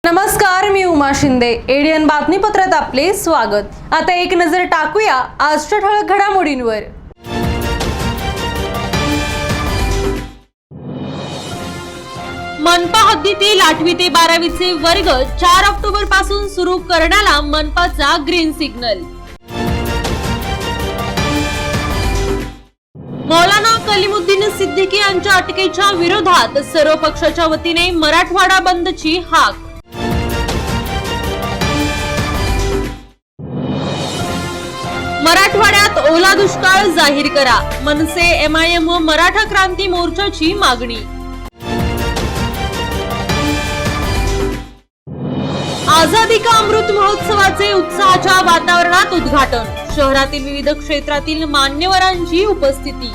नमस्कार, मी उमा शिंदे. एडीएन बातमीपत्रात आपले स्वागत. आता एक नजर टाकूया आजच्या ठळक घडामोडींवर. मनपा हद्दीतील 8वी ते 12वीचे वर्ग 4 ऑक्टोबर पासून सुरू करण्याला मनपाचा ग्रीन सिग्नल. मौलाना कलीमुद्दीन सिद्दीकी यांच्या अटकेच्या विरोधात सर्व पक्षाच्या वतीने मराठवाडा बंदची हाक. मराठवाड्यात ओला दुष्काळ जाहीर करा, मनसे, एमआयएम व मराठा क्रांती मोर्चाची मागणी. आझादी का अमृत महोत्सवाचे उत्साहाच्या वातावरणात उद्घाटन. शहरातील विविध क्षेत्रातील मान्यवरांची उपस्थिती.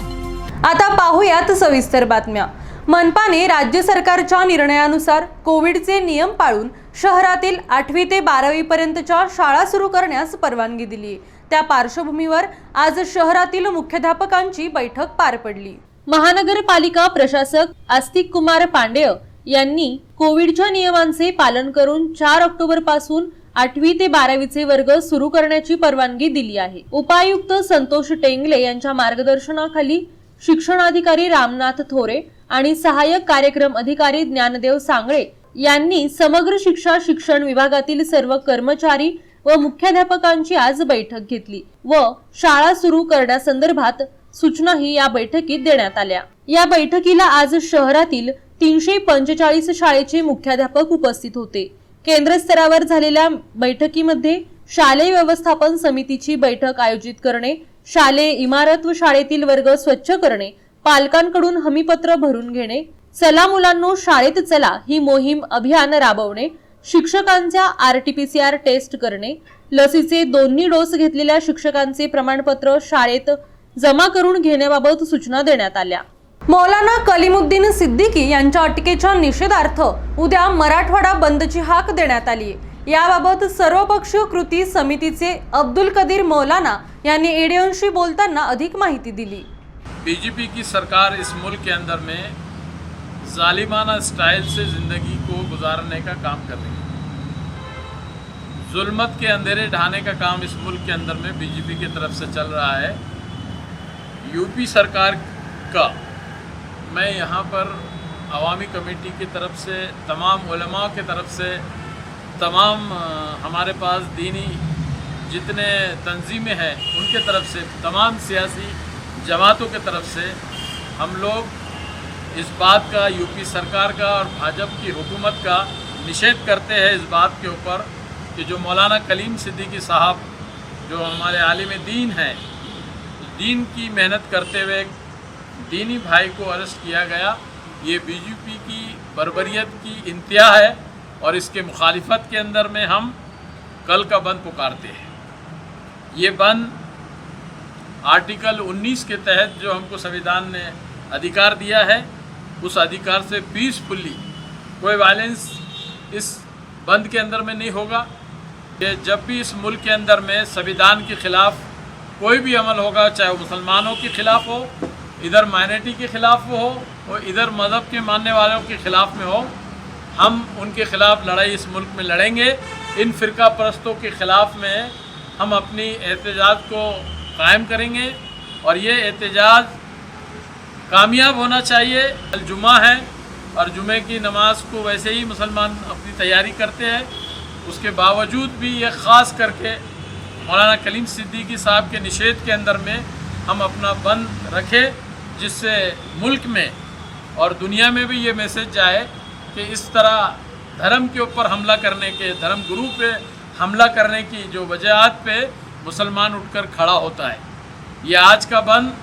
आता पाहूयात सविस्तर बातम्या. मनपाने राज्य सरकारच्या निर्णयानुसार कोविडचे नियम पाळून शहरातील 8वी ते 12वी पर्यंतच्या शाळा सुरू करण्यास परवानगी दिली. त्या पार्श्वभूमीवर आज शहरातील मुख्याध्यापकांची बैठक पार पडली. महानगरपालिका प्रशासक आस्तिक कुमार पांडेय यांनी कोविडच्या नियमांचे पालन करून 4 ऑक्टोबर पासून 8वी ते 12वीचे वर्ग सुरू करण्याची परवानगी दिली आहे. उपायुक्त संतोष टेंगले यांच्या मार्गदर्शनाखाली शिक्षणाधिकारी रामनाथ थोरे आणि सहाय्यक कार्यक्रम अधिकारी ज्ञानदेव सांगळे यांनी समग्र शिक्षण विभागातील सर्व कर्मचारी व मुख्याध्यापकांची आज बैठक घेतली व शाळा सुरू करण्यासंदर्भात सूचनाही या बैठकीत देण्यात आल्या. या बैठकीला आज शहरातील 345 शाळेचे मुख्याध्यापक उपस्थित होते. केंद्र स्तरावर झालेल्या बैठकीमध्ये शालेय व्यवस्थापन समितीची बैठक आयोजित करणे, शालेय इमारत व शाळेतील वर्ग स्वच्छ करणे, पालकांकडून हमीपत्र भरून घेणे, चला मुलांनो शाळेत चला ही मोहीम अभियान राबवणे, शिक्षकांच्या RT-PCR टेस्ट करणे, लसीचे 2 डोस घेतलेल्या शिक्षकांचे प्रमाणपत्र शाळेत जमा करून घेण्याबाबत सूचना देण्यात आल्या. मौलाना कलीमुद्दीन सिद्दीकी यांच्या अटकेच्या निषेधार्थ उद्या मराठवाडा बंदची हाक देण्यात आली. याबाबत सर्वपक्षीय कृती समितीचे अब्दुल कदीर मौलाना यांनी एडीएनशी बोलताना अधिक माहिती दिली. बीजेपी की सरकार इस मुल्क के अंदर में जालिमाना स्टाइल से ज़िंदगी को गुजारने का काम कर रही है. जुल्मत के अंधेरे ढाने का काम इस मुल्क के अंदर में बीजेपी की तरफ से चल रहा है. यूपी सरकार का मैं यहाँ पर अवामी कमेटी की तरफ से, तमाम उलमा की तरफ से, तमाम हमारे पास दीनी जितने तंजीमें हैं उनके तरफ से, तमाम सियासी जमातों के तरफ से हम लोग इस बात का, यूपी सरकार का और भाजपा की हुकूमत का निषेध करते हैं इस बात के ऊपर कि जो मौलाना कलीम सिद्दीकी साहब जो हमारे आलिम दीन हैं, दीन की मेहनत करते हुए दीनी भाई को अरेस्ट किया गया, ये बीजेपी की बर्बरियत की इंतहा है और इसके मुखालिफत के अंदर में हम कल का बंद पुकारते हैं. ये बंद आर्टिकल 19 के तहत जो हमको संविधान ने अधिकार दिया है उस अधिकार से पीसफुली, कोई वायलेंस इस बंद के अंदर में नहीं होगा. कि जब भी इस मुल्क के अंदर में संविधान के ख़िलाफ़ कोई भी अमल होगा, चाहे वो मुसलमानों के ख़िलाफ़ हो, इधर माइनॉरिटी के ख़िलाफ़ हो और इधर मज़हब के मानने वालों के ख़िलाफ़ में हो, हम उनके ख़िलाफ़ लड़ाई इस मुल्क में लड़ेंगे. इन फ़िरका परस्तों के ख़िलाफ़ में हम अपनी एहतजाज को कायम करेंगे और ये एहतजाज कामयाब होना चाहिए. कल जुमा है और जुमे की नमाज को वैसे ही मुसलमान अपनी तैयारी करते हैं, उसके बावजूद भी ये ख़ास करके मौलाना कलीम सिद्दीकी साहब के निषेध के अंदर में हम अपना बंद रखें, जिससे मुल्क में और दुनिया में भी ये मैसेज जाए कि इस तरह धर्म के ऊपर हमला करने के, धर्म गुरु पे हमला करने की जो वजहात पे मुसलमान उठकर खड़ा होता है. ये आज का बंद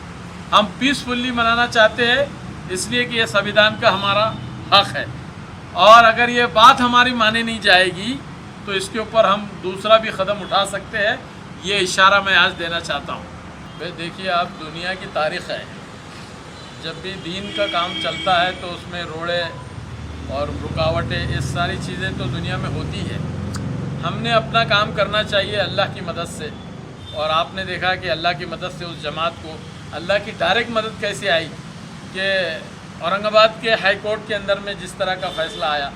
हम पीसफुली मनाना चाहते हैं, इसलिए कि यह संविधान का हमारा हक है और अगर ये बात हमारी मानी नहीं जाएगी तो इसके ऊपर हम दूसरा भी कदम उठा सकते हैं. ये इशारा मैं आज देना चाहता हूँ. भाई देखिए, आप दुनिया की तारीख़ है, जब भी दीन का काम चलता है तो उसमें रोड़े और रुकावटें, ये सारी चीज़ें तो दुनिया में होती है। हमने अपना काम करना चाहिए अल्लाह की मदद से, और आपने देखा कि अल्लाह की मदद से उस जमात को अल्लाह की डायरेक्ट मदद कैसे आई कि औरंगाबाद के हाई कोर्ट के अंदर में जिस तरह का फ़ैसला आया,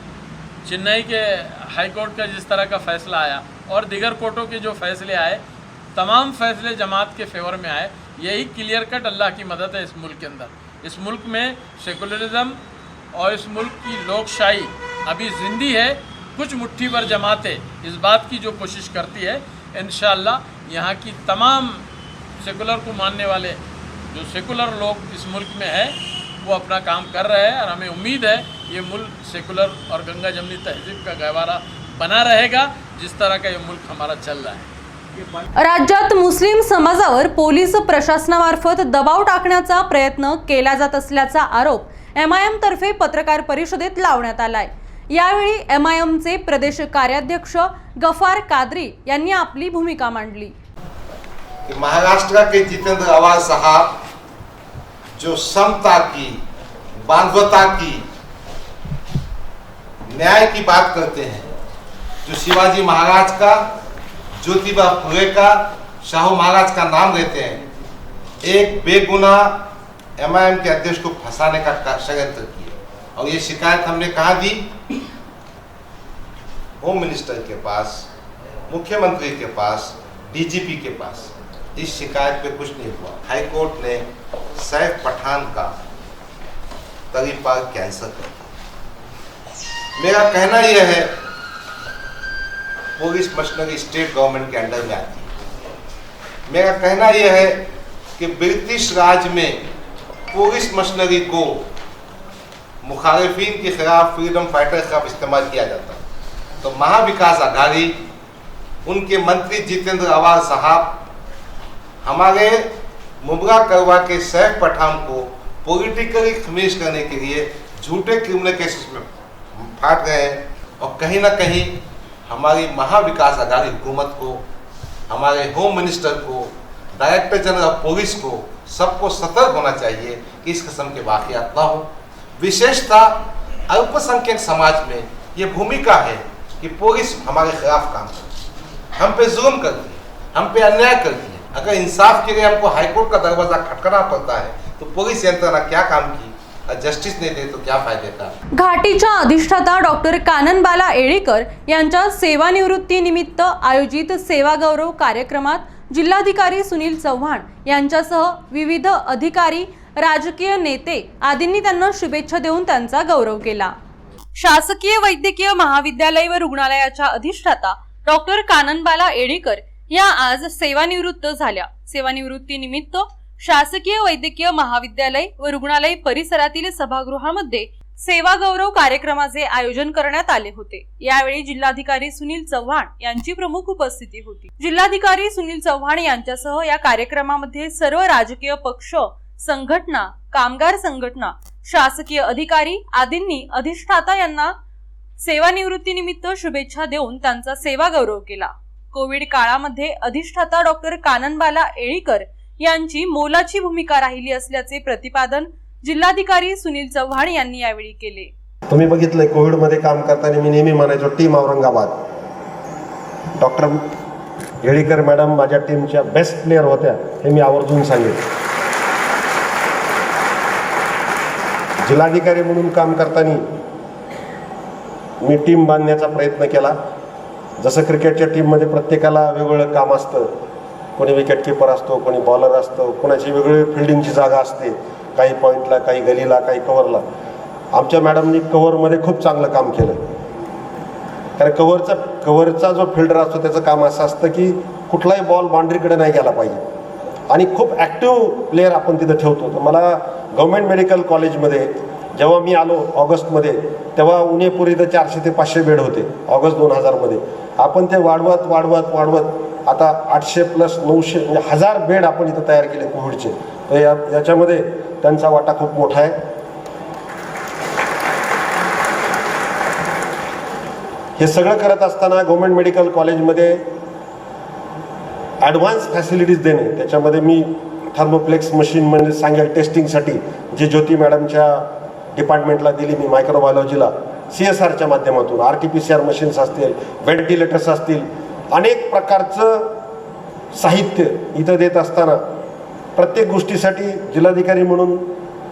चेन्नई के हाई कोर्ट का जिस तरह का फ़ैसला आया, और दीगर कोर्टों के जो फ़ैसले आए, तमाम फ़ैसले जमात के फेवर में आए। यही क्लियर कट अल्लाह की मदद है इस मुल्क के अंदर। इस मुल्क में सेकुलरिज़म और इस मुल्क की लोकशाही अभी ज़िंदी है। कुछ मुट्ठी भर जमातें इस बात की जो कोशिश करती है, इंशाअल्लाह यहाँ की तमाम सेकुलर को मानने वाले जो सेकुलर लोग इस मुल्क में है वो अपना काम कर रहे हैं, और हमें उम्मीद है ये मुल्क सेकुलर और गंगा जमनी तहजीब का गहवारा बना रहेगा, जिस तरह का ये मुल्क हमारा चल रहा है। राज्यात मुस्लिम समाजावर पोलीस प्रशासनामार्फत दबाव टाकण्याचा प्रयत्न केला जात असल्याचा आरोप MIM तर्फे पत्रकार परिषदेत लावण्यात आलाय। यावेळी MIMचे प्रदेश कार्याध्यक्ष गफार कादरी यांनी आपली भूमिका मांडली। कि महाराष्ट्र के जितेंद्र आवाज साहब जो समता की, बांधवता की, न्याय की बात करते हैं, जो शिवाजी महाराज का, ज्योतिबा फुले का, शाहू महाराज का नाम लेते हैं, एक बेगुनाह MIM के अध्यक्ष को फंसाने का षड्यंत्र किया। और ये शिकायत हमने कहाँ दी? होम मिनिस्टर के पास, मुख्यमंत्री के पास, DGP के पास। इस शिकायत पे कुछ नहीं हुआ। हाई कोर्ट ने सैफ पठान का तरीका कैंसिल कर दिया। मेरा कहना यह है, पुलिस मशीनरी स्टेट गवर्नमेंट के अंडर में आती है। मेरा कहना यह है कि ब्रिटिश राज में पुलिस मशीनरी को मुखालिफिन के खिलाफ, फ्रीडम फाइटर के खिलाफ इस्तेमाल किया जाता। तो महाविकास आघाड़ी, उनके मंत्री जितेंद्र आवाज साहब हमारे मुबरा करवा के सैफ पठान को पॉलिटिकली खमीज करने के लिए झूठे क्रिमिनल केसेस में फाट गए हैं। और कहीं ना कहीं हमारी महाविकास आघाड़ी हुकूमत को, हमारे होम मिनिस्टर को, डायरेक्टर जनरल ऑफ पुलिस को, सबको सतर्क होना चाहिए कि इस किस्म के वाक़यात ना हो। विशेषतः अल्पसंख्यक समाज में ये भूमिका है कि पुलिस हमारे खिलाफ काम करती है, हम पे जुल्म करती है, हम पे अन्याय करती है। अगर इंसाफ के लिए हमको हाईकोर्ट का दरवाजा खटखटाना पड़ता है तो पुलिस यंत्रणा क्या काम की? जस्टिस नहीं दे तो क्या फायदे का? घाटीच्या अधिष्ठाता डॉक्टर काननबाला येळीकर यांच्या सेवानिवृत्तीनिमित्त आयोजित सेवा गौरव कार्यक्रमात जिल्हाधिकारी सुनील चव्हाण यांच्यासह विविध अधिकारी, राजकीय नेते आदींनी त्यांना शुभेच्छा देऊन त्यांचा गौरव केला। शासकीय वैद्यकीय महाविद्यालय व रुग्णालयाच्या अधिष्ठाता डॉक्टर काननबाला येळीकर या आज सेवानिवृत्त झाल्या। सेवानिवृत्तीनिमित्त शासकीय वैद्यकीय महाविद्यालय व रुग्णालय परिसरातील सभागृहामध्ये सेवा गौरव कार्यक्रमाचे आयोजन करण्यात आले होते। यावेळी जिल्हाधिकारी सुनील चव्हाण यांची प्रमुख उपस्थिती होती। जिल्हाधिकारी सुनील चव्हाण यांच्यासह या कार्यक्रमामध्ये सर्व राजकीय पक्ष, संघटना, कामगार संघटना, शासकीय अधिकारी आदींनी अधिष्ठाता यांना सेवानिवृत्तीनिमित्त शुभेच्छा देऊन त्यांचा सेवा गौरव केला। कोविड काळामध्ये अधिष्ठाता डॉक्टर काननबाला येळीकर यांची मोलाची भूमिका राहिली असल्याचे प्रतिपादन जिल्हाधिकारी सुनील चव्हाण यांनी यावेळी केले। तुम्ही बघितलंय कोविडमध्ये काम करताना मी नेहमी म्हणायचो team Aurangabad, doctor Yelikar madam माझ्या टीमच्या बेस्ट प्लेयर होत्या, हे मी आवर्जून सांगेन। जिल्हाधिकारी म्हणून काम करताना मी टीम बांधण्याचा प्रयत्न केला। जसं क्रिकेटच्या टीममध्ये प्रत्येकाला वेगवेगळं काम असतं, कोणी विकेट कीपर असतो, कोणी बॉलर असतो, कोणाची वेगळी फिल्डिंगची जागा असते, काही पॉईंटला, काही गलीला, काही कव्हरला। आमच्या मॅडमनी कव्हरमध्ये खूप चांगलं काम केलं, कारण कव्हरचा जो फिल्डर असतो त्याचं काम असं असतं की कुठलाही बॉल बाउंड्रीकडे नाही गेला पाहिजे, आणि खूप ॲक्टिव्ह प्लेयर आपण तिथं ठेवतो। तर मला गव्हर्नमेंट मेडिकल कॉलेजमध्ये जेव्हा मी आलो ऑगस्टमध्ये, तेव्हा उन्हेपूर इथं 400 ते 500 बेड होते ऑगस्ट 2000 आपण ते वाढवत आता 800 प्लस 900 म्हणजे 1000 बेड आपण इथं तयार केले कोविडचे। तर याच्यामध्ये त्यांचा वाटा खूप मोठा आहे। हे सगळं करत असताना गव्हर्नमेंट मेडिकल कॉलेजमध्ये ॲडव्हान्स फॅसिलिटीज देणे, त्याच्यामध्ये मी थर्मोप्लेक्स मशीन म्हणजे सांगेल टेस्टिंगसाठी जे ज्योती मॅडमच्या डिपार्टमेंटला दिली मी मायक्रोबायोलॉजीला CSRच्या माध्यमातून, RT-PCR मशीन्स असतील, व्हेंटिलेटर्स असतील, अनेक प्रकारचं साहित्य इथं देत असताना प्रत्येक गोष्टीसाठी जिल्हाधिकारी म्हणून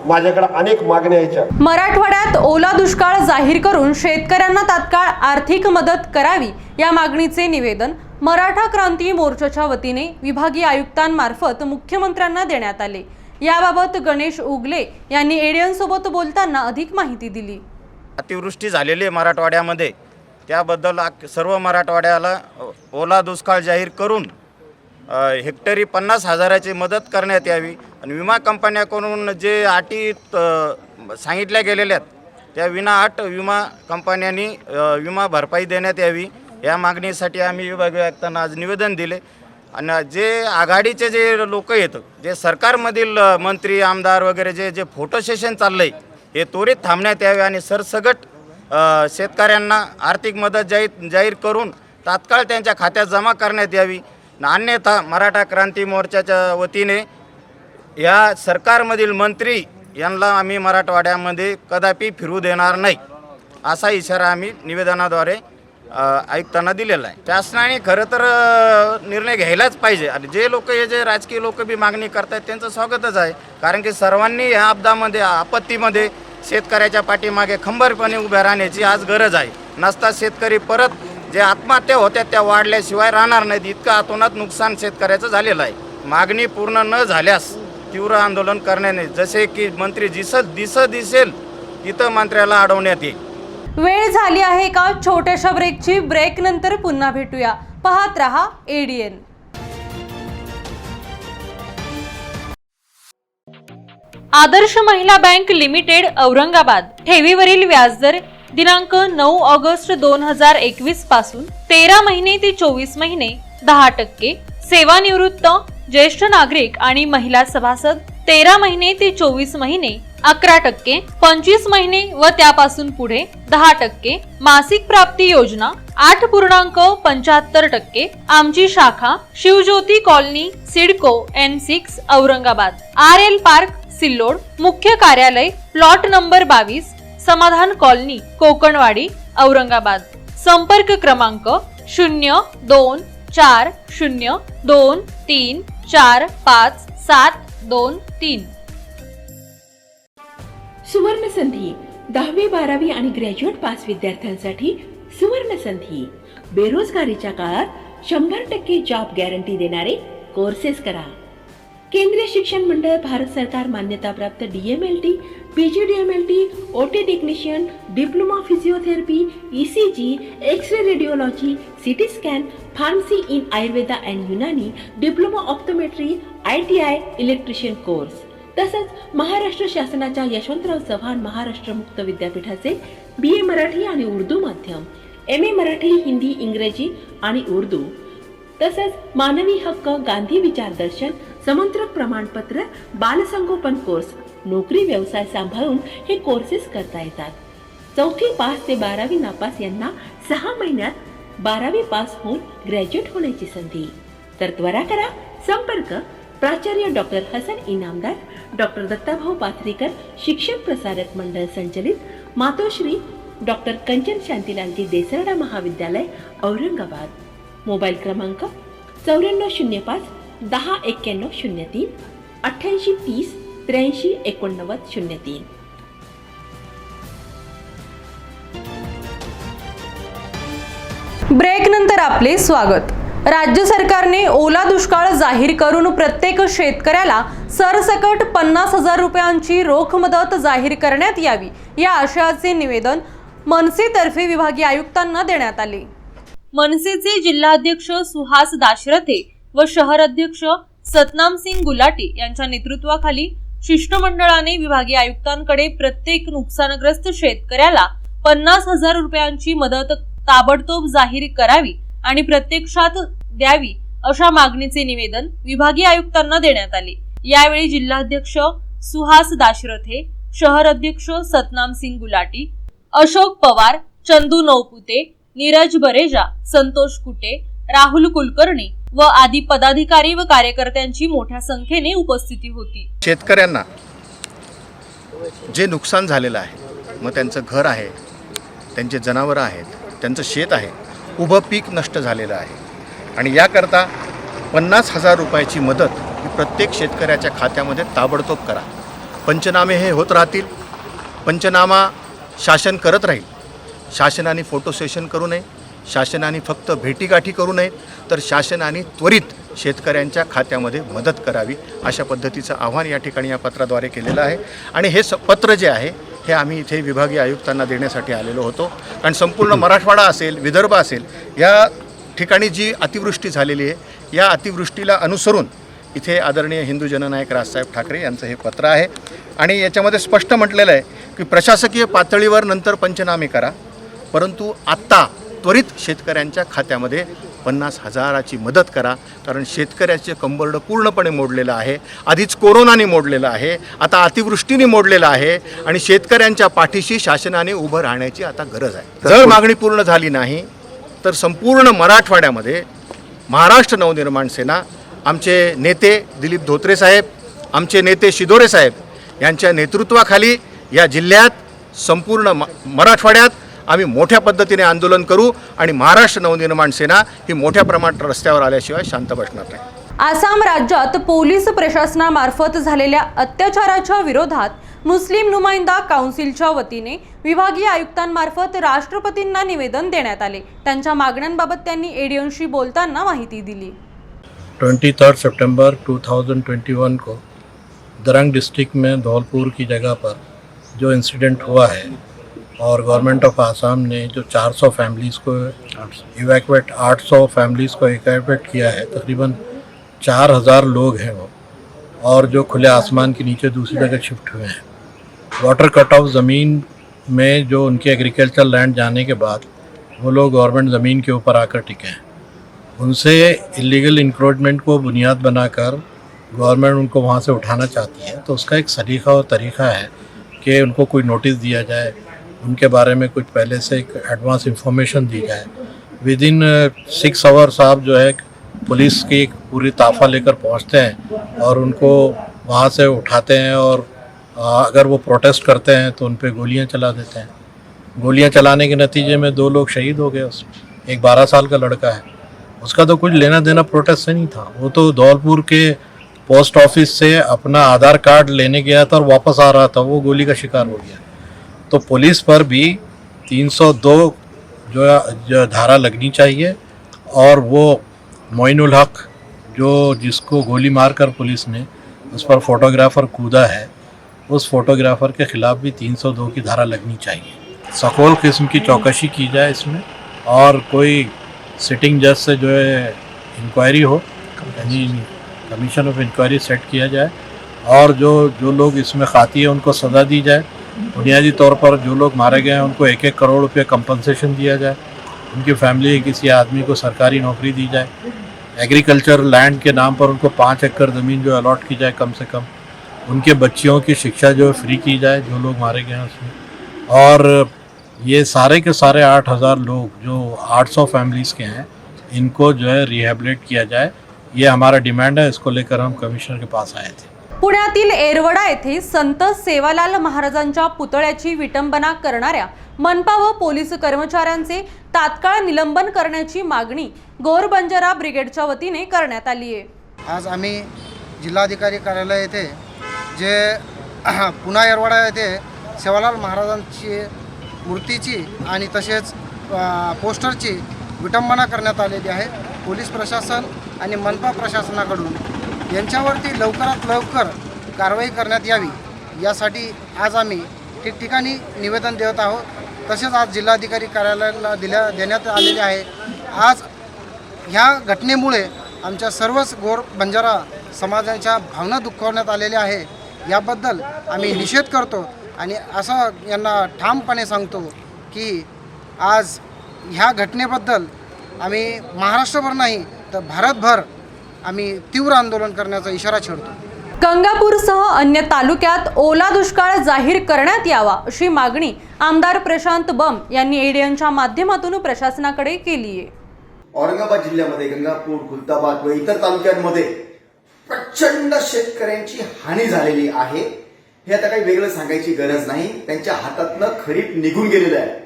माझ्याकडे अनेक मागण्या यायच्या. मराठवाड्यात ओला दुष्काळ जाहीर करून शेतकऱ्यांना तात्काळ आर्थिक मदत करावी या मागणीचे निवेदन मराठा क्रांती मोर्चाच्या वतीने विभागीय आयुक्तांमार्फत मुख्यमंत्र्यांना देण्यात आले. याबाबत गणेश उगले यांनी एडियन सोबत बोलताना अधिक माहिती दिली. अतिवृष्टी झालेली आहे मराठवाड्यामध्ये, त्याबद्दल सर्व मराठवाड्याला ओला दुष्काळ जाहीर करून हेक्टरी 50,000ची मदत करण्यात यावी आणि विमा कंपन्याकडून जे अटी सांगितल्या गेलेल्या आहेत त्या विनाअट विमा कंपन्यांनी विमा भरपाई देण्यात यावी या मागणीसाठी आम्ही विभागीय आयुक्तांना आज निवेदन दिले. आणि जे आघाडीचे जे लोक आहेत, जे सरकारमधील मंत्री आमदार वगैरे जे फोटो सेशन चाललं आहे हे त्वरित थांबण्यात यावे आणि सरसगट शेतकऱ्यांना आर्थिक मदत जाहीर करून तात्काळ त्यांच्या खात्यात जमा करण्यात यावी. अन्यथा मराठा क्रांती मोर्चाच्या वतीने या सरकारमधील मंत्री यांना आम्ही मराठवाड्यामध्ये कदापि फिरू देणार नाही असा इशारा आम्ही निवेदनाद्वारे आयुक्तांना दिलेला आहे. शासनाने खरं तर निर्णय घ्यायलाच पाहिजे आणि जे लोक हे जे राजकीय लोक बी मागणी करतात त्यांचं स्वागतच आहे, कारण की सर्वांनी ह्या आपत्तीमध्ये शेतकऱ्याच्या पाठीमागे खंबीरपणे उभ्या राहण्याची आज गरज आहे. नसता शेतकरी परत जे आत्महत्या होत्या त्या वाढल्याशिवाय राहणार नाहीत, इतकं अतोनात नुकसान शेतकऱ्याचं झालेलं आहे. मागणी पूर्ण न झाल्यास तीव्र आंदोलन करण्याने जसे की मंत्री दिसेल तिथं मंत्र्याला अडवण्यात येईल. वेळ झाली आहे का छोट्याशा ब्रेकची. ब्रेक नंतर पुन्हा भेटूया. पाहत रहा एडियन. आदर्श महिला बँक लिमिटेड औरंगाबाद. ठेवीवरील व्याजदर दिनांक 9 ऑगस्ट 2021 पासून 13 महिने ते 24 महिने 10%. सेवानिवृत्त ज्येष्ठ नागरिक आणि महिला सभासद 13 महिने ते 24 महिने 11%. 25 महिने व त्यापासून पुढे 10%. मासिक प्राप्ती योजना 8.75%. आमची शाखा Shivjyoti colony CIDCO N6 Aurangabad. RL park Sillod. मुख्य कार्यालय प्लॉट नंबर 22 समाधान कॉलनी कोकणवाडी औरंगाबाद. संपर्क क्रमांक 0240234573. सुवर्ण संधी 10वी 12वी आणि ग्रॅज्युएट पास विद्यार्थ्यांसाठी सुवर्ण संधी. बेरोजगारीच्या काळात 100% जॉब गॅरंटी देणारे कोर्सेस करा. केंद्रीय शिक्षण मंडळ, भारत सरकार मान्यताप्राप्त DMLT, PGDMLT, OT technician, diploma physiotherapy, ECG, x-ray radiology, CT scan, pharmacy in Ayurveda and Unani, diploma optometry, ITI electrician course. तसंच महाराष्ट्र शासनाच्या यशवंतराव चव्हाण महाराष्ट्र मुक्त विद्यापीठाचे BA मराठी आणि उर्दू माध्यम, MA मराठी, हिंदी, इंग्रजी आणि उर्दू. तसंच मानवी हक्क, गांधी विचार दर्शन, समंत्रक प्रमाणपत्र, बालसंगोपन कोर्स, नोकरी व्यवसाय सांभाळून हे कोर्सेस करता येतात. 4थी पास ते 12वी नापास यांना 6 महिन्यात 12वी पास होऊन ग्रॅज्युएट होण्याची संधी. तर त्वरा करा. संपर्क प्राचार्य डॉक्टर हसन इनामदार, डॉक्टर दत्ताभाऊ पाथरीकर, शिक्षण प्रसारक मंडळ संचलित, मातोश्री डॉक्टर कंचन शांतीलालजी देसरडा महाविद्यालय औरंगाबाद. मोबाईल क्रमांक 9405 109103 8830 838903. ब्रेक नंतर आपले स्वागत. राज्य सरकारने ओला दुष्काळ जाहीर करून प्रत्येक शेतकऱ्याला सरसकट 50,000 रुपयांची रोख मदत जाहीर करण्यात यावी या आशयाचे निवेदन मनसेतर्फे विभागीय आयुक्तांना देण्यात आले. मनसेचे जिल्हाध्यक्ष सुहास दाशरथे व शहर अध्यक्ष सतनाम सिंग गुलाटी यांच्या नेतृत्वाखाली शिष्टमंडळाने विभागीय आयुक्तांकडे प्रत्येक नुकसानग्रस्त शेतकऱ्याला 50,000 रुपयांची मदत ताबडतोब जाहीर करावी आणि प्रत्यक्षात द्यावी अशा मागणीचे निवेदन विभागीय आयुक्तांना देण्यात आले. यावेळी जिल्हाध्यक्ष सुहास दाशरथे, शहर अध्यक्ष सतनाम सिंग गुलाटी, अशोक पवार, चंदू नौपुते, नीरज बरेजा, संतोष कुटे, राहुल कुलकर्णी, व आदी पदाधिकारी व कार्यकर्त्यांची मोठ्या संख्येने उपस्थिती होती. शेतकऱ्यांना जे नुकसान झालेलं आहे, मग त्यांचं घर आहे, त्यांचे जनावरं आहेत, त्यांचं शेत आहे, उभं पीक नष्ट झालेलं आहे आणि याकरता 50,000 रुपयाची मदत ही प्रत्येक शेतकऱ्याच्या खात्यामध्ये ताबडतोब करा. पंचनामे हे होत राहतील. पंचनामा शासन करत राहील. शासनाने फोटो सेशन करू नये, शासनाने फक्त भेटीगाठी करू नयेत, तर शासनाने त्वरित शेतकऱ्यांच्या खात्यामध्ये मदत करावी अशा पद्धतीचं आव्हान या ठिकाणी या पत्राद्वारे केलेलं आहे. आणि हे पत्र जे आहे हे आम्ही इथे विभागीय आयुक्तांना देण्यासाठी आलेलो होतो. कारण संपूर्ण मराठवाडा असेल, विदर्भ असेल, या ठिकाणी जी अतिवृष्टी झालेली आहे, या अतिवृष्टीला अनुसरून इथे आदरणीय हिंदू जननायक राजसाहेब ठाकरे यांचं हे पत्र आहे. आणि याच्यामध्ये स्पष्ट म्हटलेलं आहे की प्रशासकीय पातळीवर नंतर पंचनामे करा, परंतु आत्ता त्वरित शेतकऱ्यांच्या खात्यामध्ये 50,000ची मदत करा. कारण शेतकऱ्याचे कंबरडं पूर्णपणे मोडलेलं आहे. आधीच कोरोनाने मोडलेलं आहे, आता अतिवृष्टीने मोडलेलं आहे आणि शेतकऱ्यांच्या पाठीशी शासनाने उभं राहण्याची आता गरज आहे. जर मागणी पूर्ण झाली नाही तर संपूर्ण मराठवाड्यामध्ये महाराष्ट्र नवनिर्माण सेना, आमचे नेते दिलीप धोत्रे साहेब, आमचे नेते शिदोरे साहेब यांच्या नेतृत्वाखाली या जिल्ह्यात संपूर्ण मराठवाड्यात आम्ही मोठ्या पद्धतीने आंदोलन करू आणि महाराष्ट्र नवनिर्माण सेना ही मोठ्या प्रमाणात रस्त्यावर आल्याशिवाय शांत बसणार नाही. आसाम राज्यात पोलीस प्रशासनामार्फत झालेल्या अत्याचाराच्या विरोधात मुस्लिम नुमाइंदा काउन्सिलच्या वतीने विभागीय आयुक्तांमार्फत राष्ट्रपतींना निवेदन देण्यात आले. त्यांच्या मागण्यांबाबत त्यांनी एडीएनशी बोलताना माहिती दिली. 23 सितंबर 2021 को दरंग डिस्ट्रिक्ट में धौलपुर की जगह पर जो इंसिडेंट हुआ है और गवर्नमेंट ऑफ आसाम ने जो 400 फैमिलीज़ को इवैक्यूएट 800 फैमिलीज़ को इवैक्यूएट किया है. तकरीबन 4,000 लोग हैं वो, और जो खुले आसमान के नीचे दूसरी जगह शिफ्ट हुए हैं. वाटर कट ऑफ ज़मीन में जो उनके एग्रीकल्चर लैंड जाने के बाद वो लोग गवर्नमेंट ज़मीन के ऊपर आकर टिके हैं. उनसे इलीगल इंक्रोचमेंट को बुनियाद बनाकर गवर्नमेंट उनको वहाँ से उठाना चाहती है. तो उसका एक सलीका और तरीक़ा है कि उनको कोई नोटिस दिया जाए, उनके बारे में कुछ पहले से एक एडवांस इंफॉर्मेशन दी जाए. विद इन 6 आवर्स आप जो है पुलिस की एक पूरी ताफ़ा लेकर पहुंचते हैं और उनको वहाँ से उठाते हैं, और अगर वो प्रोटेस्ट करते हैं तो उन पर गोलियाँ चला देते हैं. गोलियाँ चलाने के नतीजे में 2 लोग शहीद हो गए. उसमें एक 12 साल का लड़का है. उसका तो कुछ लेना देना प्रोटेस्ट से नहीं था. वो तो धौलपुर के पोस्ट ऑफिस से अपना आधार कार्ड लेने गया था और वापस आ रहा था, वो गोली का शिकार हो गया. तो पुलिस पर भी 302 जो धारा लगनी चाहिए, और वो मोइनुल हक जो जिसको गोली मारकर पुलिस ने उस पर फोटोग्राफर कूदा है, उस फोटोग्राफर के ख़िलाफ़ भी 302 की धारा लगनी चाहिए. सकोल किस्म की चौकसी की जाए इसमें, और कोई सिटिंग जज से जो है इंक्वायरी हो, यानी कमीशन ऑफ इंक्वायरी सेट किया जाए, और जो लोग इसमें खाती है उनको सज़ा दी जाए. बुनियादी तौर पर जो लोग मारे गए हैं उनको 1-1 करोड़ रुपये कंपनसेशन दिया जाए. उनकी फैमिली के किसी आदमी को सरकारी नौकरी दी जाए. एग्रीकल्चर लैंड के नाम पर उनको 5 एकड़ ज़मीन जो अलॉट की जाए कम से कम. उनके बच्चियों की शिक्षा जो है फ्री की जाए, जो लोग मारे गए हैं उसमें. और ये सारे के सारे 8,000 लोग जो 800 फैमिलीज़ के हैं, इनको जो है रिहैबिलिट किया जाए. ये हमारा डिमांड है. इसको लेकर हम कमिश्नर के पास आए थे. पुण्यातील एरवडा येथे संत सेवालाल महाराजांच्या पुतळ्याची विटंबना करणाऱ्या मनपा व पोलीस कर्मचाऱ्यांचे तात्काळ निलंबन करण्याची मागणी गौर बंजारा ब्रिगेडच्या वतीने करण्यात आली आहे. आज आम्ही जिल्हाधिकारी कार्यालय येथे जे पुन्हा एरवडा येथे सेवालाल महाराजांची मूर्तीची आणि तसेच पोस्टरची विटंबना करण्यात आलेली आहे. पोलीस प्रशासन आणि मनपा प्रशासनाकडून यांच्यावरती लवकरात लवकर कारवाई करण्यात यावी यासाठी आज आम्ही ठिकठिकाणी निवेदन देत आहोत. तसेच आज जिल्हाधिकारी कार्यालयाला देण्यात आलेले आहे. आज ह्या घटनेमुळे आमच्या सर्वच गोर बंजारा समाजाच्या भावना दुखावण्यात आलेल्या आहे. याबद्दल आम्ही निषेध करतो आणि असं यांना ठामपणे सांगतो की आज ह्या घटनेबद्दल आम्ही महाराष्ट्रभर नाही तर भारतभर आम्ही तीव्र आंदोलन करण्याचा इशारा छेडतो. गंगापूरसह अन्य तालुक्यात ओला दुष्काळ जाहीर करण्यात यावा अशी मागणी आमदार प्रशांत बंब यांनी एडीएनच्या माध्यमातून प्रशासनाकडे केली आहे. औरंगाबाद जिल्ह्यामध्ये गंगापूर, खुलताबाद व इतर तालुक्यांमध्ये प्रचंड शेतकऱ्यांची हानी झालेली आहे. हे आता काही वेगळं सांगायची गरज नाही. त्यांच्या हातातनं खरीप निघून गेलेलं आहे.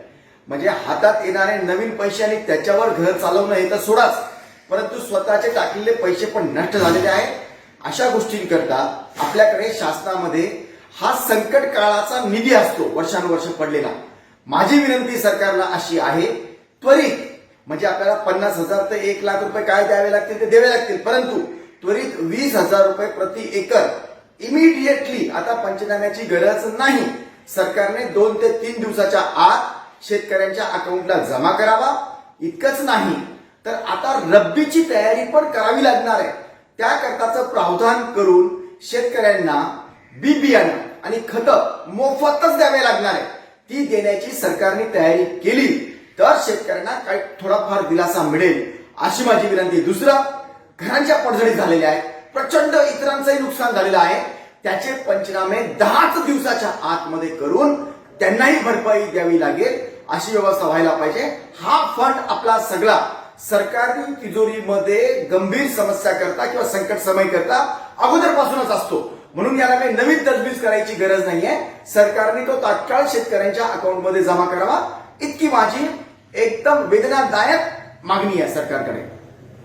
म्हणजे हातात येणारे नवीन पैसे आणि त्याच्यावर घर चालवणं हे तर सोडाच, परंतु स्वतःचे टाकलेले पैसे पण नष्ट झालेले आहेत. अशा गोष्टींकरता आपल्याकडे शासनामध्ये हा संकट काळाचा निधी असतो वर्षानुवर्ष पडलेला. माझी विनंती सरकारला अशी आहे, त्वरित म्हणजे आपल्याला 50,000 ते 1,00,000 रुपये काय द्यावे लागतील ते द्यावे लागतील, परंतु त्वरित 20,000 रुपये प्रति एकर इमिडिएटली, आता पंचनाम्याची गरज नाही, सरकारने 2 ते 3 दिवसाच्या आत शेतकऱ्यांच्या अकाउंटला जमा करावा. इतकंच नाही तर आता रब्बीची तयारी पण करावी लागणार आहे. त्याकरताचं प्रावधान करून शेतकऱ्यांना बी बियाणं आणि खतं मोफतच द्यावे लागणार आहे. ती देण्याची सरकारने तयारी केली तर शेतकऱ्यांना काही थोडाफार दिलासा मिळेल अशी माझी विनंती. दुसरं, घरांच्या पडझडीत झालेल्या आहेत, प्रचंड इतरांचंही नुकसान झालेलं आहे. त्याचे पंचनामे 10 दिवसाच्या आतमध्ये करून त्यांनाही भरपाई द्यावी लागेल अशी व्यवस्था व्हायला पाहिजे. हा फंड आपला सगळा सरकारी तिजोरीमध्ये गंभीर समस्या करता किंवा संकट समय करता अगोदरपासूनच असतो, म्हणून याला काही नवीन तजवीज करायची गरज नाहीये. सरकारने तो तात्काळ शेतकऱ्यांच्या अकाउंटमध्ये जमा करावा, इतकी माझी एकदम वेदनादायक मागणी आहे सरकारकडे.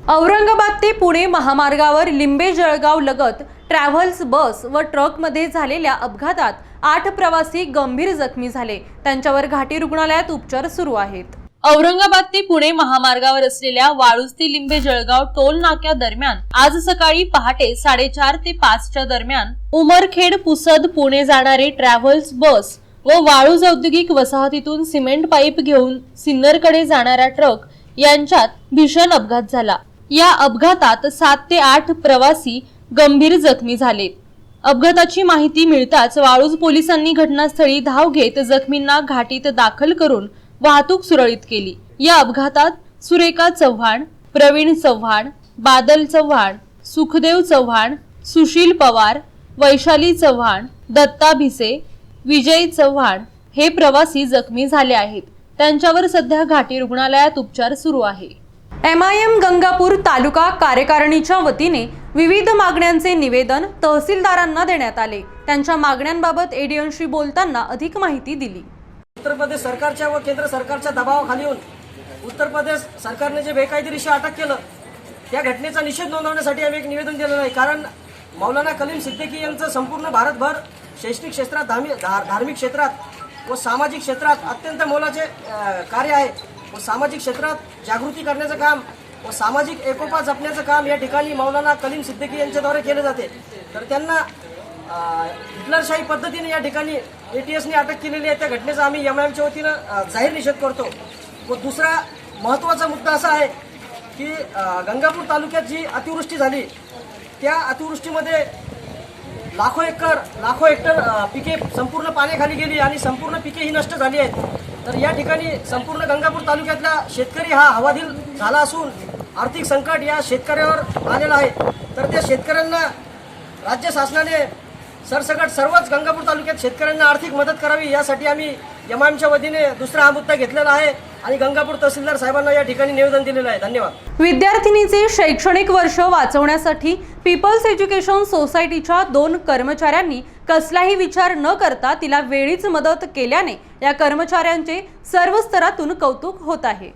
औरंगाबाद ते पुणे महामार्गावर लिंबे जळगाव लगत ट्रॅव्हल्स बस व ट्रकमध्ये झालेल्या अपघातात 8 प्रवासी गंभीर जखमी झाले. त्यांच्यावर घाटी रुग्णालयात उपचार सुरू आहेत. औरंगाबाद ते पुणे महामार्गावर असलेल्या वाळूज ते लिंबे जळगाव टोल नाक्या दरम्यान आज सकाळी पहाटे 4:30 ते 5च्या दरम्यान उमरखेड पुसद पुणे जाणारे ट्रॅव्हल्स बस व वाळूज औद्योगिक वसाहतीतून सिमेंट पाईप घेऊन सिन्नरकडे जाणारा ट्रक यांच्यात भीषण अपघात झाला. या अपघातात 7 ते 8 प्रवासी गंभीर जखमी झाले. अपघाताची माहिती मिळताच वाळूज पोलिसांनी घटनास्थळी धाव घेत जखमींना घाटीत दाखल करून वाहतूक सुरळीत केली. या अपघातात सुरेखा चव्हाण, प्रवीण चव्हाण, बादल चव्हाण, सुखदेव चव्हाण, सुशील पवार, वैशाली चव्हाण, दत्ता भिसे, विजय चव्हाण हे प्रवासी जखमी झाले आहेत. त्यांच्यावर सध्या घाटी रुग्णालयात उपचार सुरू आहे. MIM गंगापूर तालुका कार्यकारिणीच्या वतीने विविध मागण्यांचे निवेदन तहसीलदारांना देण्यात आले. त्यांच्या मागण्यांबाबत एडीएनशी बोलताना अधिक माहिती दिली. उत्तर प्रदेश सरकारच्या व केंद्र सरकारच्या दबावाखाली येऊन उत्तर प्रदेश सरकारने जे बेकायदेशीर अटक केलं त्या घटनेचा निषेध नोंदवण्यासाठी आम्ही एक निवेदन दिलेलं आहे. कारण मौलाना कलीम सिद्दीकी यांचं संपूर्ण भारतभर शैक्षणिक क्षेत्रात, धार्मिक क्षेत्रात व सामाजिक क्षेत्रात अत्यंत मोलाचे कार्य आहे व सामाजिक क्षेत्रात जागृती करण्याचं काम व सामाजिक एकोपा जपण्याचं काम या ठिकाणी मौलाना कलीम सिद्दीकी यांच्याद्वारे केले जाते. तर त्यांना हिटलरशाही पद्धतीने या ठिकाणी ATSने अटक केलेली आहे. त्या घटनेचा आम्ही MIMच्या वतीनं जाहीर निषेध करतो. व दुसरा महत्त्वाचा मुद्दा असा आहे की गंगापूर तालुक्यात जी अतिवृष्टी झाली त्या अतिवृष्टीमध्ये लाखो हेक्टर पिके संपूर्ण पाण्याखाली गेली आणि संपूर्ण पिके ही नष्ट झाली आहेत. तर या ठिकाणी संपूर्ण गंगापूर तालुक्यातला शेतकरी हा हवालदिल झाला असून आर्थिक संकट या शेतकऱ्यावर आलेलं आहे. तर त्या शेतकऱ्यांना राज्य शासनाने सरसकट सर्वच गंगापूर तालुक्यात शेतकऱ्यांना आर्थिक मदत करावी यासाठी आम्ही MIMच्या वतीने दुसरा हा मुद्दा घेतलेला आहे आणि गंगापूर तहसीलदार साहेबांना या ठिकाणी निवेदन दिलेलं आहे. धन्यवाद. विद्यार्थिनीचे शैक्षणिक वर्ष वाचवण्यासाठी पीपल्स एज्युकेशन सोसायटीच्या 2 कर्मचाऱ्यांनी कसलाही विचार न करता तिला वेळीच मदत केल्याने या कर्मचाऱ्यांचे सर्व स्तरातून कौतुक होत आहे.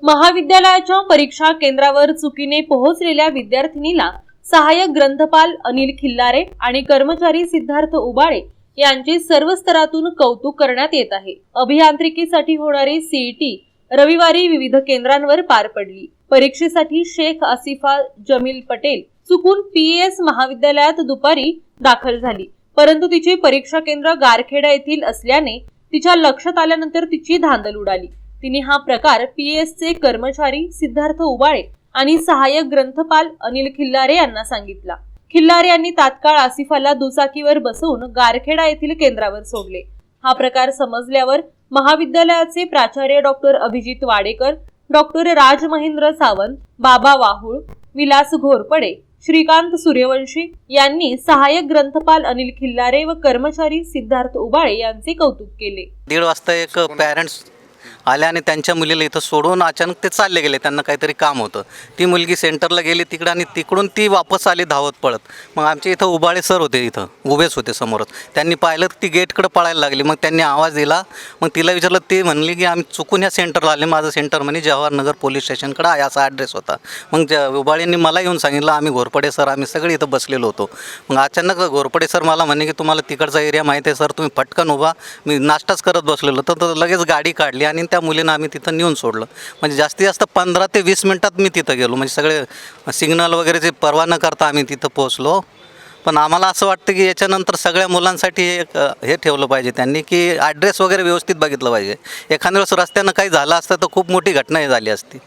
महाविद्यालयाच्या परीक्षा केंद्रावर चुकीने पोहोचलेल्या विद्यार्थिनीला सहाय्यक ग्रंथपाल अनिल खिल्लारे आणि कर्मचारी सिद्धार्थ उबाळे यांचे सर्व स्तरातून कौतुक करण्यात येत आहे. अभियांत्रिकीसाठी होणारी CET रविवारी विविध केंद्रांवर पार पडली. परीक्षेसाठी शेख आसिफा जमील पटेल चुकून PES महाविद्यालयात दुपारी दाखल झाली, परंतु तिचे परीक्षा केंद्र गारखेडा येथील असल्याने तिच्या लक्षात आल्यानंतर तिची धांदल उडाली. तिने हा प्रकार PESचे कर्मचारी सिद्धार्थ उबाळे आणि सहाय्यक ग्रंथपाल अनिल खिल्लारे यांना सांगितला. खिल्लारे यांनी तात्काळ आसिफाला दुचाकीवर बसवून गारखेडा येथील केंद्रावर सोडले. हा प्रकार समजल्यावर महाविद्यालयाचे प्राचार्य डॉक्टर अभिजित वाडेकर, डॉक्टर राज महेंद्र सावंत, बाबा वाहुळ, विलास घोरपडे, श्रीकांत सूर्यवंशी यांनी सहाय्यक ग्रंथपाल अनिल खिल्लारे व कर्मचारी सिद्धार्थ उबाळे यांचे कौतुक केले. 1:30 वाजता एक पॅरेंट्स आल्या आणि त्यांच्या मुलीला इथं सोडून अचानक ते चालले गेले, त्यांना काहीतरी काम होतं. ती मुलगी सेंटरला गेली तिकडं आणि तिकडून ती वापस आली धावत पळत. मग आमच्या इथं उबाळे सर होते, इथं उभेच होते समोरच. त्यांनी पाहिलं ती गेटकडं पळायला लागली. मग त्यांनी आवाज दिला. मग तिला विचारलं, ती म्हणली की आम्ही चुकून या सेंटरला आले, माझं सेंटर म्हणे जवाहरनगर पोलीस स्टेशनकडं आहे, असा ॲड्रेस होता. मग उबाळेंनी मला येऊन सांगितलं, आम्ही घोरपडे सर आम्ही सगळे इथं बसलेलो होतो. मग अचानक घोरपडे सर मला म्हणे की तुम्हाला तिकडचा एरिया माहिती आहे सर, तुम्ही पटकन उभा. मी नाश्ताच करत बसलेलो तर लगेच गाडी काढली आणि त्या मुलीनं आम्ही तिथं नेऊन सोडलं. म्हणजे जास्तीत जास्त 15 ते 20 मिनटात मी तिथं गेलो. म्हणजे सगळे सिग्नल वगैरेचे परवा न करता आम्ही तिथं पोहोचलो. पण आम्हाला असं वाटतं की याच्यानंतर सगळ्या मुलांसाठी एक हे ठेवलं पाहिजे त्यांनी, की ॲड्रेस वगैरे व्यवस्थित बघितलं पाहिजे. एखाद्या वेळेस रस्त्यानं काही झालं असतं तर खूप मोठी घटना झाली असती.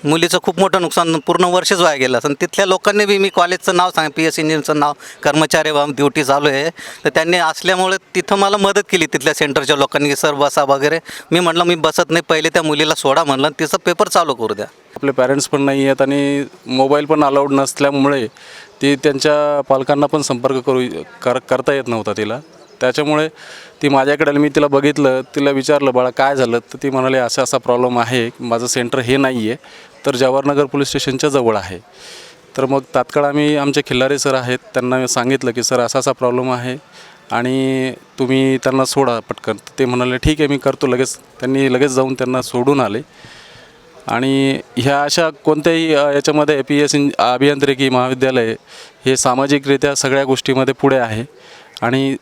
मुलीचं खूप मोठं नुकसान, पूर्ण वर्षच वाया गेलं असं. तिथल्या लोकांनी बी, मी कॉलेजचं नाव सांग, PS इंजिनियरचं नाव, कर्मचारी ड्युटी चालू आहे, तर त्यांनी असल्यामुळे तिथं मला मदत केली तिथल्या सेंटरच्या लोकांनी की सर बसा वगैरे. मी म्हटलं मी बसत नाही, पहिले त्या मुलीला सोडा म्हणलं, तिचं पेपर चालू करू द्या. आपले पॅरेंट्स पण नाही आहेत आणि मोबाईल पण अलाउड नसल्यामुळे ती त्यांच्या पालकांना पण संपर्क करता येत नव्हता तिला. त्याच्यामुळे ती माझ्याकडे आली. मी तिला बघितलं, तिला विचारलं बाळा काय झालं, तर ती म्हणाली असा असा प्रॉब्लेम आहे, माझं सेंटर हे नाही आहे, तर जवाहरनगर पोलीस स्टेशनच्या जवळ आहे. तर मग तात्काळ आम्ही आमचे खिल्लारे सर आहेत त्यांना सांगितलं की सर असा असा प्रॉब्लेम आहे आणि तुम्ही त्यांना सोडा पटकन. ते म्हणाले ठीक आहे मी करतो लगेच. त्यांनी लगेच जाऊन त्यांना सोडून आले. आणि ह्या अशा कोणत्याही याच्यामध्ये PS अभियांत्रिकी महाविद्यालय हे सामाजिकरित्या सगळ्या गोष्टीमध्ये पुढे आहे आणि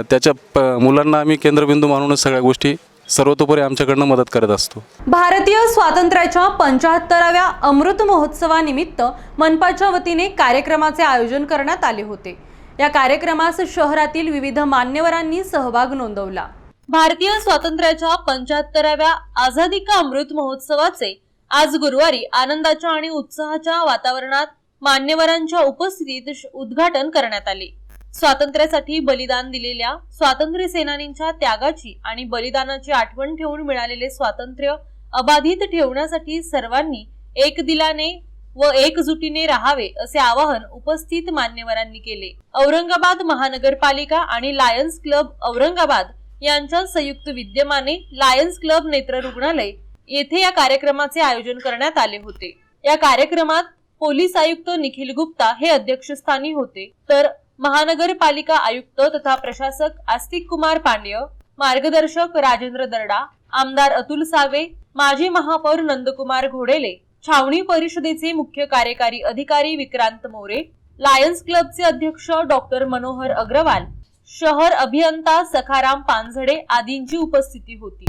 त्याच्या मुलांना आम्ही केंद्रबिंदू मानूनच सगळ्या गोष्टी सर्वतोपरी आमच्याकडनं मदत करत असतो. भारतीय स्वातंत्र्याच्या 75व्या अमृत महोत्सवानिमित्त मनपाच्या वतीने कार्यक्रमाचे आयोजन करण्यात आले होते. या कार्यक्रमास शहरातील विविध मान्यवरांनी सहभाग नोंदवला. भारतीय स्वातंत्र्याच्या 75व्या आझादी का अमृत महोत्सवाचे आज गुरुवारी आनंदाच्या आणि उत्साहाच्या वातावरणात मान्यवरांच्या उपस्थितीत उद्घाटन करण्यात आले. स्वातंत्र्यासाठी बलिदान दिलेल्या स्वातंत्र्य सेनानींच्या त्यागाची आणि बलिदानाची आठवण ठेवून मिळालेले स्वातंत्र्य अबाधित ठेवण्यासाठी सर्वांनी एक दिलाने व एकजुटीने राहावे असे आवाहन उपस्थित मान्यवरांनी केले. औरंगाबाद महानगरपालिका आणि लायन्स क्लब औरंगाबाद यांच्या संयुक्त विद्यमाने लायन्स क्लब नेत्र रुग्णालय येथे या कार्यक्रमाचे आयोजन करण्यात आले होते. या कार्यक्रमात पोलीस आयुक्त निखिल गुप्ता हे अध्यक्षस्थानी होते, तर महानगरपालिका आयुक्त तथा प्रशासक आस्तिक कुमार पांड्य, मार्गदर्शक राजेंद्र दर्डा, आमदार अतुल सावे, माजी महापौर नंदकुमार घोडेले, छावणी परिषदेचे मुख्य कार्यकारी अधिकारी विक्रांत मोरे, लायन्स क्लबचे अध्यक्ष डॉक्टर मनोहर अग्रवाल, शहर अभियंता सखाराम पानझडे आदींची उपस्थिती होती.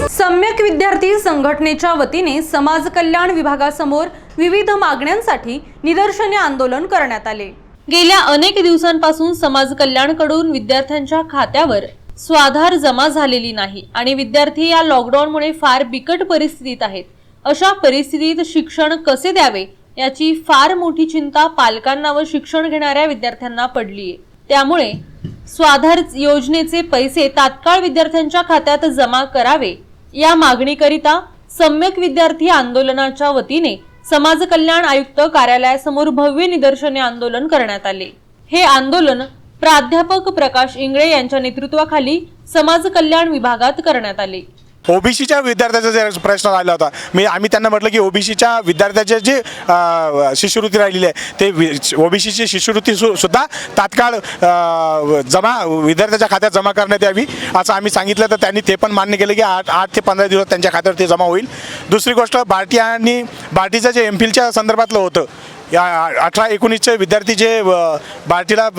सम्यक विद्यार्थी संघटनेच्या वतीने समाज कल्याण विभागासमोर विविध मागण्यांसाठी निदर्शने आंदोलन करण्यात आले. गेल्या अनेक दिवसांपासून समाज कल्याणकडून विद्यार्थ्यांच्या खात्यावर स्वाधार जमा झालेली नाही आणि विद्यार्थी या लॉकडाऊनमुळे फार बिकट परिस्थितीत आहेत. अशा परिस्थितीत शिक्षण कसे द्यावे याची फार मोठी चिंता पालकांना व शिक्षण घेणाऱ्या विद्यार्थ्यांना पडलीये. त्यामुळे स्वाधार योजनेचे पैसे तात्काळ विद्यार्थ्यांच्या खात्यात जमा करावे या मागणीकरिता सम्यक विद्यार्थी आंदोलनाच्या वतीने समाज कल्याण आयुक्त कार्यालयासमोर भव्य निदर्शने आंदोलन करण्यात आले. हे आंदोलन प्राध्यापक प्रकाश इंगळे यांच्या नेतृत्वाखाली समाज कल्याण विभागात करण्यात आले. ओबीसीच्या विद्यार्थ्याचा जे प्रश्न राहिला होता, आम्ही त्यांना म्हटलं की ओबीसीच्या विद्यार्थ्याचे जे शिष्यवृत्ती राहिलेली आहे ते ओबीसीची शिष्यवृत्ती सुद्धा तात्काळ विद्यार्थ्याच्या खात्यात जमा करण्यात यावी असं आम्ही सांगितलं. तर त्यांनी ते पण मान्य केलं की 8 ते 15 दिवस त्यांच्या खात्यावर ते जमा होईल. दुसरी गोष्ट, बार्टीचं जे एमफिलच्या संदर्भातलं होतं, या 18-19चे विद्यार्थी जे बार्टीला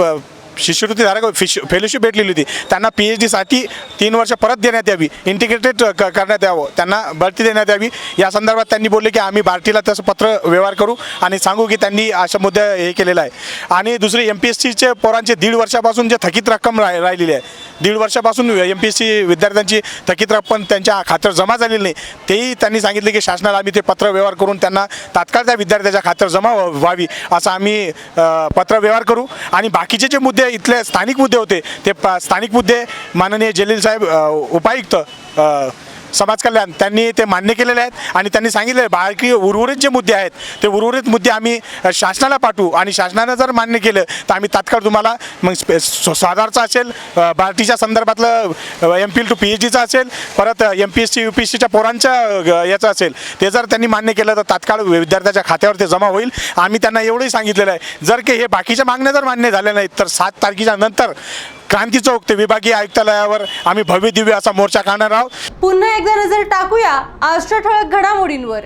शिष्यवृत्तीधारक फेलोशिप भेटलेली होती त्यांना PhD-साठी 3 वर्ष परत देण्यात यावी, इंटिग्रेटेड करण्यात यावं, त्यांना बढती देण्यात यावी. या संदर्भात त्यांनी बोलले की आम्ही बार्टीला तसं पत्र व्यवहार करू आणि सांगू की त्यांनी अशा मुद्दे हे केलेलं आहे. आणि दुसरी MPSCचे पोरांचे 1.5 वर्षापासून जे थकीत रक्कम राहिलेली आहे, 1.5 वर्षापासून MPSC विद्यार्थ्यांची थकीत रक्कम त्यांच्या खात्यावर जमा झालेली नाही, तेही त्यांनी सांगितले की शासनाला आम्ही ते पत्र व्यवहार करून त्यांना तात्काळ त्या विद्यार्थ्याच्या खात्यावर जमा व्हावी असं आम्ही पत्र व्यवहार करू. आणि बाकीचे जे मुद्दे इथले स्थानिक मुद्दे होते ते स्थानिक मुद्दे माननीय जलील साहेब उपायुक्त समाज कल्याण त्यांनी ते मान्य केलेले आहेत आणि त्यांनी सांगितले बाकी उर्वरित जे मुद्दे आहेत ते उर्वरित मुद्दे आम्ही शासनाला पाठवू आणि शासनानं जर मान्य केलं तर आम्ही तात्काळ तुम्हाला मग साधारचं असेल, बार्टीच्या संदर्भातलं MPhil to PhDचं असेल, परत MPSC UPSCच्या पोरांच्या याचं असेल, ते जर त्यांनी मान्य केलं तर तात्काळ विद्यार्थ्याच्या खात्यावर ते जमा होईल. आम्ही त्यांना एवढंही सांगितलेलं आहे जर की हे बाकीच्या मागण्या जर मान्य झाल्या नाहीत तर 7 तारखेच्या नंतर क्रांती चौक ते विभागीय आयुक्तालयावर आम्ही भव्य दिव्य असा मोर्चा काढणार आहोत. पुन्हा एकदा नजर टाकूया आजच्या ठळक घडामोडींवर.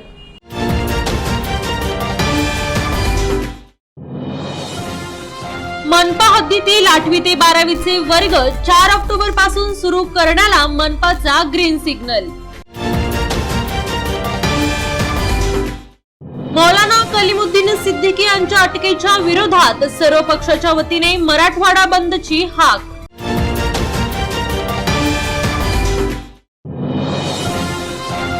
मनपा हद्दीतील 8वी ते 12वीचे वर्ग 4 ऑक्टोबर पासून सुरू करण्याला मनपाचा ग्रीन सिग्नल. मौलाना कलीमुद्दीन सिद्दीकी यांच्या अटकेच्या विरोधात सर्व पक्षाच्या वतीने मराठवाडा बंदची हाक.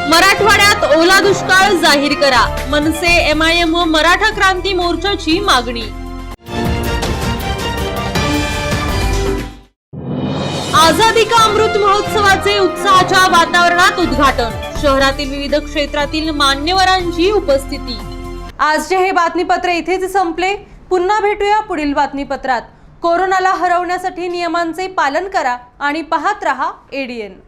मराठवाड्यात ओला दुष्काळ जाहीर करा, मनसे MIM व मराठा क्रांती मोर्चाची मागणी. आझादी का अमृत महोत्सवाचे उत्साहाच्या वातावरणात उद्घाटन, शहरातील विविध क्षेत्रातील मान्यवरांची उपस्थिती. आजचे हे बातमीपत्र इथेच संपले. पुन्हा भेटूया पुढील बातमीपत्रात. कोरोनाला हरवण्यासाठी नियमांचे पालन करा आणि पाहत रहा ADN.